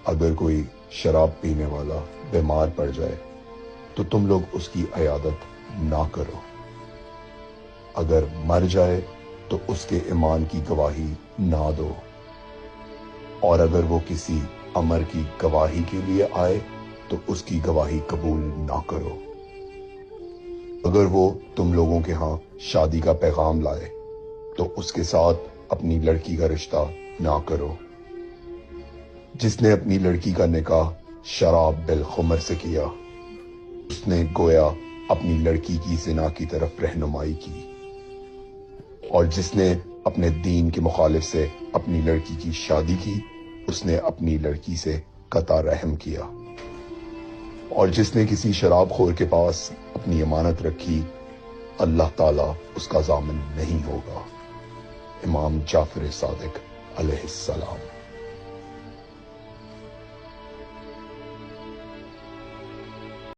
اگر کوئی شراب پینے والا بیمار پڑ جائے تو تم لوگ اس کی عیادت نہ کرو، اگر مر جائے تو اس کے ایمان کی گواہی نہ دو، اور اگر وہ کسی امر کی گواہی کے لیے آئے تو اس کی گواہی قبول نہ کرو۔ اگر وہ تم لوگوں کے ہاں شادی کا پیغام لائے تو اس کے ساتھ اپنی لڑکی کا رشتہ نہ کرو۔ جس نے اپنی لڑکی کا نکاح شراب بالخمر سے کیا، اس نے گویا اپنی لڑکی کی زنا کی طرف رہنمائی کی، اور جس نے اپنے دین کے مخالف سے اپنی لڑکی کی شادی کی، اس نے اپنی لڑکی سے قطع رحم کیا، اور جس نے کسی شراب خور کے پاس اپنی امانت رکھی، اللہ تعالیٰ اس کا ضامن نہیں ہوگا۔ امام جعفر صادق علیہ السلام۔